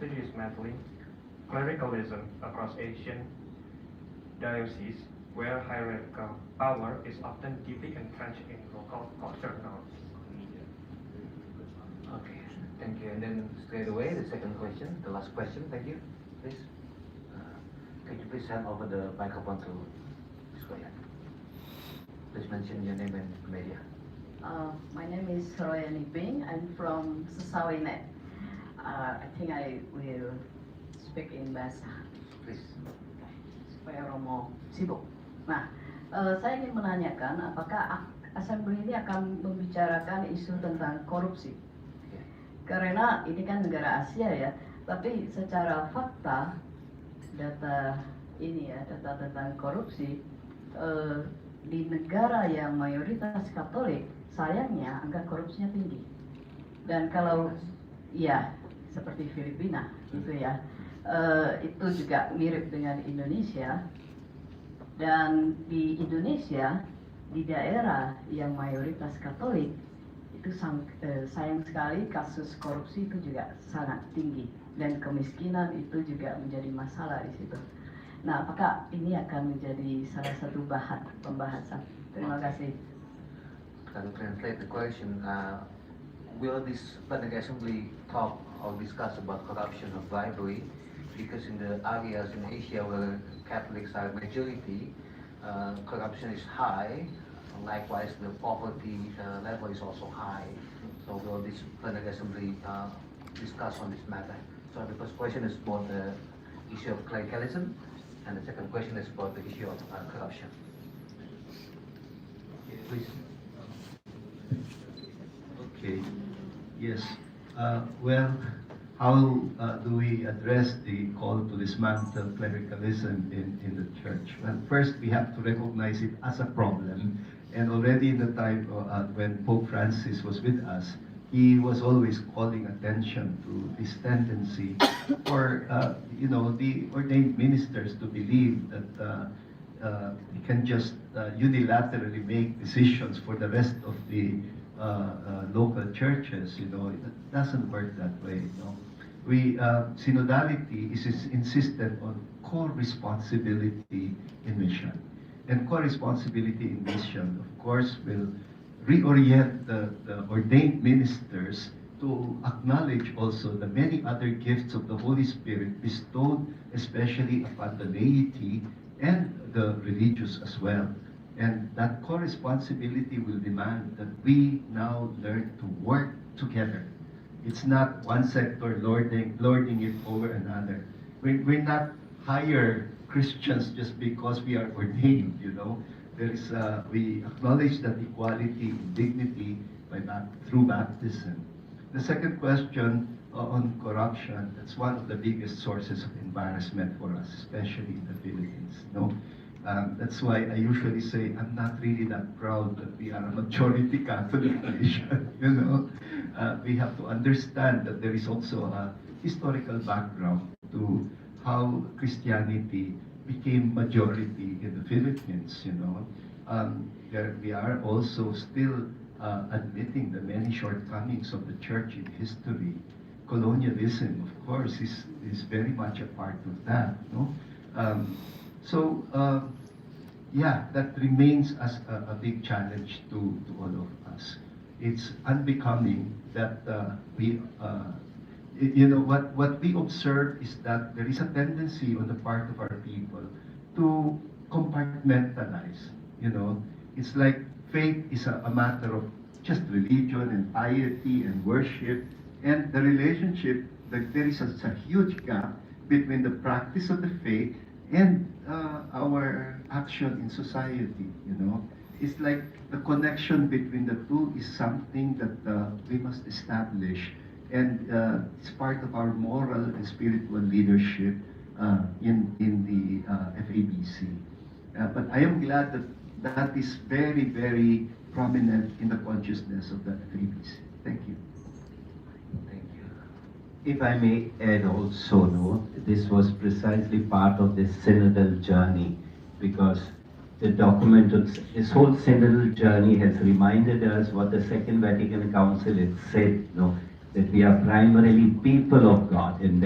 dismantling clericalism across Asian dioceses where hierarchical power is often deeply entrenched in local culture norms. Okay, thank you. And then straight away, the second question, the last question, thank you. Please. Could you please hand over the microphone to Ms. Royan? Please mention your name and media. My name is Royan Iping. I'm from Sesawinet. I think I will speak in bahasa Please. supaya Romo sibuk. Nah, saya ingin menanyakan apakah Assembly ini akan membicarakan isu tentang korupsi? Okay. Karena ini kan negara Asia ya, tapi secara fakta data ini ya, data tentang korupsi di negara yang mayoritas Katolik, sayangnya angka korupsinya tinggi. Dan kalau ya seperti Filipina gitu ya, itu juga mirip dengan Indonesia. Dan di Indonesia, di daerah yang mayoritas Katolik, itu sayang sekali kasus korupsi itu juga sangat tinggi. Dan kemiskinan itu juga menjadi masalah di situ. Nah, apakah ini akan menjadi salah satu bahan pembahasan? Terima kasih. To translate the question, will this Plenary Assembly talk or discuss about corruption or bribery? Because in the areas in Asia where Catholics are majority, corruption is high. Likewise, the poverty level is also high. So will this Plenary Assembly discuss on this matter? So the first question is about the issue of clericalism, and the second question is about the issue of corruption. Please. Okay. Yes. Well, how do we address the call to dismantle clericalism in the church? Well, first we have to recognize it as a problem. And already in the time when Pope Francis was with us, he was always calling attention to this tendency for the ordained ministers to believe that they can just unilaterally make decisions for the rest of the local churches. It doesn't work that way. Synodality is insistent on co-responsibility in mission. And co-responsibility in mission, of course, will reorient the ordained ministers to acknowledge also the many other gifts of the Holy Spirit bestowed especially upon the laity and the religious as well. And that co-responsibility will demand that we now learn to work together. It's not one sector lording it over another. We're not higher Christians just because we are ordained, we acknowledge that equality and dignity through baptism. The second question on corruption, that's one of the biggest sources of embarrassment for us, especially in the Philippines. That's why I usually say I'm not really that proud that we are a majority Catholic nation. We have to understand that there is also a historical background to how Christianity became majority in the Philippines. We are also still admitting the many shortcomings of the church in history. Colonialism, of course, is very much a part of that. That remains as a big challenge to all of us. It's unbecoming that what we observe is that there is a tendency on the part of our people to compartmentalize. It's like faith is a matter of just religion and piety and worship, and the relationship, that there is a huge gap between the practice of the faith and our action in society. It's like the connection between the two is something that we must establish, and it's part of our moral and spiritual leadership in the FABC. But I am glad that is very, very prominent in the consciousness of the FABC. Thank you. Thank you. If I may add also, this was precisely part of this synodal journey, because the document of this whole synodal journey has reminded us what the Second Vatican Council had said, that we are primarily people of God, and